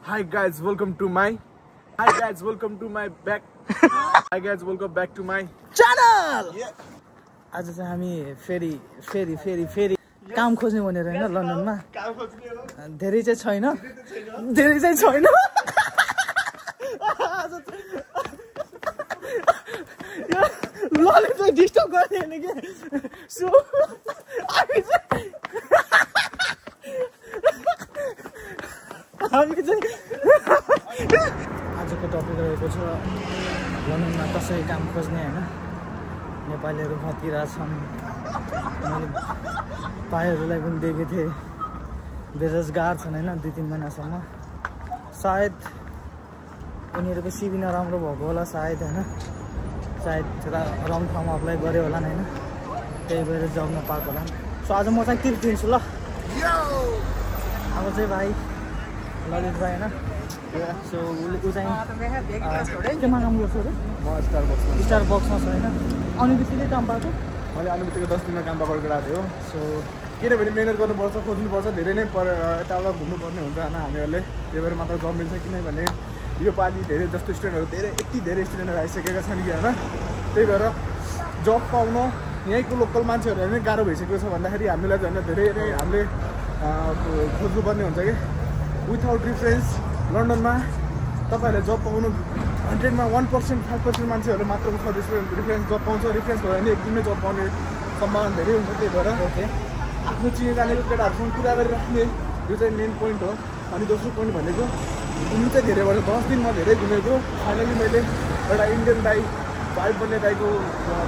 Hi guys, welcome to my back. Hi guys, welcome back to my channel. Yeah. आज चाहिँ हामी फेरि काम खोज्ने भनेर हैन लन्डनमा काम खोज्ने हो धेरै चाहिँ छैन लले चाहिँ डिस्टर्ब गर्ने हैन के सो हामी चाहिँ आजको टपिक रहेको छ लन्डनमा कसरी काम खोज्ने हैन नेपालीहरु फतिरहेछन् मैले भाइहरुलाई पनि देखेको थिएँ बेरोजगार छन् हैन 2-3 महिनासम्म सायद उनीहरुको सिभी नराम्रो भएको होला सायद हैन सायद रङ ठाउँमा अप्लाई गर्यो होला हैन त्यही भएर जब नपाएको होला सो आज म चाहिँ टिप दिन्छु ल अब चाहिँ भाइ ललित भाइ हैन सो उ चाहिँ केमा काम गर्छ रे म स्टारबक्समा छ हैन अनि बित्तिकै काम पाएको मैले अनुमतिको 10 दिनमा काम पकडेर गएको थियो सो किनभने मेहनत गर्नुपर्छ खोज्नुपर्छ धेरै नै यताउता घुम्नुपर्ने हुन्छ हैन हामीहरुले त्यही भएर मात्र जब मिल्छ किनभने यो पालि धेरै जस्तो स्टुडेन्टहरु यति धेरै स्टुडेन्टहरु आइसकेका छन् कि हैन त्यही भएर जब पाउन यहीँको लोकल मान्छेहरुले नै गाह्रो भइसकेको छ भन्दाखेरि हामीलाई चाहिँ धेरै नै हामीले खोज्नुपर्ने हुन्छ कि विथआउट रेफरेन्स लन्डनमा तपाईहरुले जब पाउनु 100 मा 1% 5% मान्छेहरु मात्र छ रेफरेन्स जब पाउँछ रेफरेन्स भयो भने एकदमै जब पाउने सम्भावना धेरै हुन्छ त्यही भएर आफ्नो चिने जानेको केटाहरुसँग कुरा गरिराख्ने यो चाहिँ मेन पोइन्ट हो अनि दोस्रो पोइन्ट भनेको घुम्नु चाहिँ धेरै भयो 10 दिनमा धेरै घुमेको फाइनली मैले एउटा इन्डियन दाइ भाइ बन्ने दाइको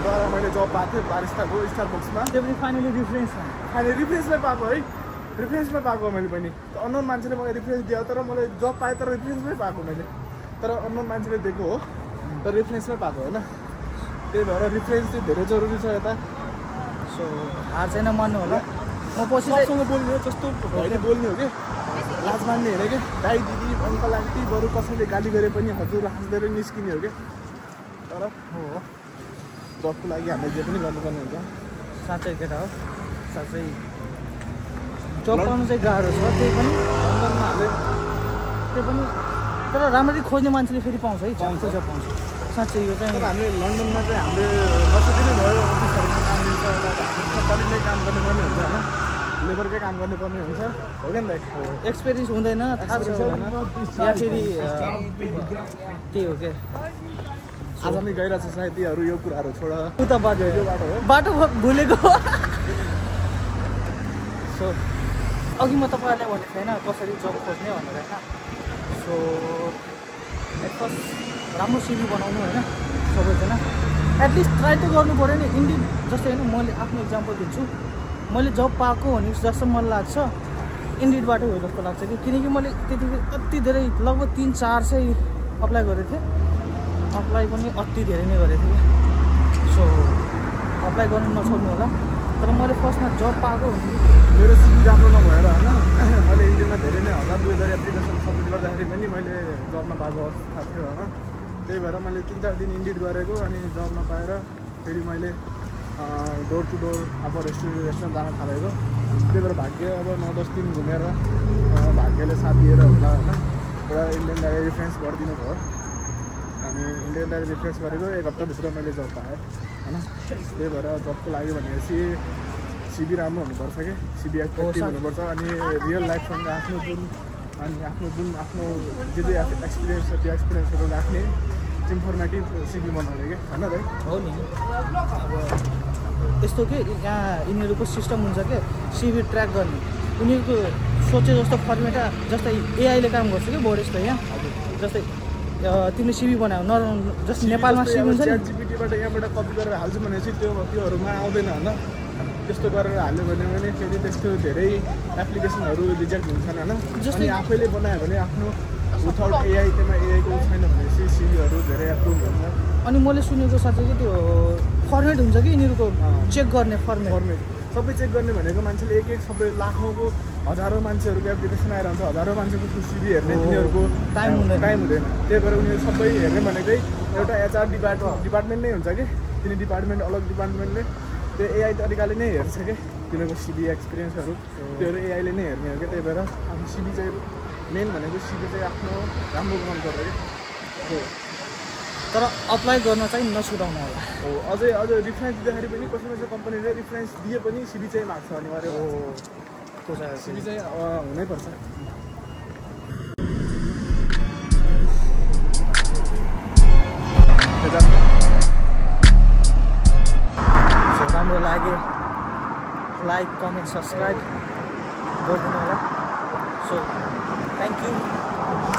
द्वारा मैले जब पाएको थिएँ बारिस्ताको स्टारबक्समा त्यो पनि फाइनली रिफरेन्समै पाएको है रिफरेन्समै पाएको मैले पनि अननोन मान्छेले मलाई रिफरेन्स दियो तर मैले जब पाएँ तर रिफरेन्समै पाएको मैले तर अननोन मान्छेले दिएको हो तर रिफरेन्समै पाएको होइन त्यही भएर रिफरेन्स चाहिँ धेरै जरुरी छ यता सो हार चाहिँ नमान्नु होला म पछि सबसँग बोल्ने हो जस्तो भइले बोल्ने हो कि लाज मान्ने होइन कि दाइ दिदी अङ्कल आन्टी बरु कसैले गाली गरे पनि हजुर हाँस्दै निस्किने हो कि तर हो जबको लागि हामीले जे पनि गर्नुपर्ने हुन्छ साँच्चै केटा हो साँच्चै जब पाउनु चाहिँ गाह्रो छ त्यही पनि लन्डनमा हामीले त्यो पनि तर राम्ररी खोज्ने मान्छेले फेरि पाउँछ है जब पाउँछ साँच्चै यो चाहिँ हामीले लन्डनमा चाहिँ हामीले नसके नै भयो अफिसहरूमा काम दिन्छ सरकारले काम गर्नुपर्ने हुन्छ होइन लेबरकै काम गर्नुपर्ने हुन्छ हो क्या नि एक्सपिरियन्स हुँदैन थाहा छ या फेरि त्यही हो के आज नै गइरहेको छ सायद तीहरू यो कुराहरू छोड उता बाटो यो बाटो बाटो भुलेको सो अघि म तपाईँहरूलाई भनेको थिएँ होइन कसरी जब खोज्ने भनेर होइन सो फर्स्ट राम्रो सिभी बनाउनु होइन सबैजना एटलिस्ट ट्राई त गर्नु पऱ्यो नि इन्डियन जस्तै होइन मैले आफ्नो इक्जाम्पल दिन्छु मैले जब पाएको भने जस्तो मलाई लाग्छ इन्डिडबाट हो जस्तो लाग्छ कि किनकि मैले त्यतिखेर अति धेरै लगभग 3-4 चाहिँ अप्लाई गरेको थिएँ अप्लाई पनि अति धेरै नै गरेको थिएँ सो अप्लाई गर्नु नछोड्नु होला तर मैले फर्स्टमा जब पाएको मेरो सिभी राम्रो नभएर होइन मैले इन्डियामा धेरै नै 1000-2000 एप्लिकेसन सब्मिट गर्दाखेरि पनि मैले जब नपाएको अवस्था थियो होइन त्यही भएर मैले 3-4 दिन इन्डिड गरेको अनि जब नपाएर फेरि मैले डोर टु डोर अब रेस्टुरेन्ट जान थालेको त्यही भएर भाग्य अब 9-10 दिन घुमेर भाग्यले साथ दिएर होला होइन एउटा इन्डियन दाइ रिफरेन्स गरिदिनु भयो अनि इन्डियन दाइ रिफरेन्स गरेको 1 हप्ताभित्र मैले जब पाएँ होइन त्यही भएर जबको लागि भनेपछि सिभी राम्रो हुनुपर्छ कि सिभी एक्टिभ हुनुपर्छ अनि रियल लाइफसँग आफ्नो आफ्नो जे एक्सपिरियन्स छ त्यो एक्सपिरियन्सहरू राख्ने इन्फर्मेटिभ सिभी बनाउने कि होइन भाइ हो नि अब यस्तो के यहाँ यिनीहरूको सिस्टम हुन्छ कि सिभी ट्र्याक गर्ने उनीहरूको सोचे जस्तो फर्मेटा जस्तै एआईले काम गर्छ कि बढी जस्तो यहाँ जस्तै तिमीले सिभी बनायो जस्तै नेपालमा सिभी हुन्छ नि जीपीटीबाट यहाँबाट कपी गरेर हाल्छु भनेपछि त्योहरूमा आउँदैन होइन त्यस्तो गरेर हाल्यो भने फेरि त्यस्तो धेरै एप्लिकेसनहरू रिजेक्ट हुन्छन् होइन अनि आफैले बनायो भने आफ्नो विथआउट एआई त्यसमा एआईको छैन भनेपछि सिभीहरू धेरै एप्रुभ हुन्छ अनि मैले सुनेको साथै कि त्यो फर्मेट हुन्छ कि यिनीहरूको चेक गर्ने फर्मेट सबै चेक गर्ने भनेको मान्छेले एक सबै लाखौँको हजारौँ मान्छेहरूको एप्लिकेसन आइरहन्छ हजारौँ मान्छेको सिभी हेर्ने तिनीहरूको टाइम हुँदैन त्यही भएर उनीहरू सबै हेर्ने भनेकै एउटा एचआर डिपार्टमेन्ट नै हुन्छ कि तिनी डिपार्टमेन्ट अलग डिपार्टमेन्टले त्यो एआई तरिकाले नै हेर्छ कि तिनीहरूको सिभी एक्सपिरियन्सहरू त्योहरू एआईले नै हेर्ने हो कि त्यही भएर अब सिभी चाहिँ मेन भनेको सिबी चाहिँ आफ्नो राम्रो गर्नु पर्छ कि तर अप्लाई गर्न चाहिँ नछुटाउनु होला हो अझै रिफरेन्स दिँदाखेरि पनि कसै कम्पनीले रिफरेन्स दिए पनि सिबी चाहिँ माग्छ अनिवार्य हो त्यो चाहिँ सिबी चाहिँ हुनैपर्छ राम्रो लाग्यो लाइक कमेन्ट सब्सक्राइब गरिदिनु होला सो थ्याङ्क यू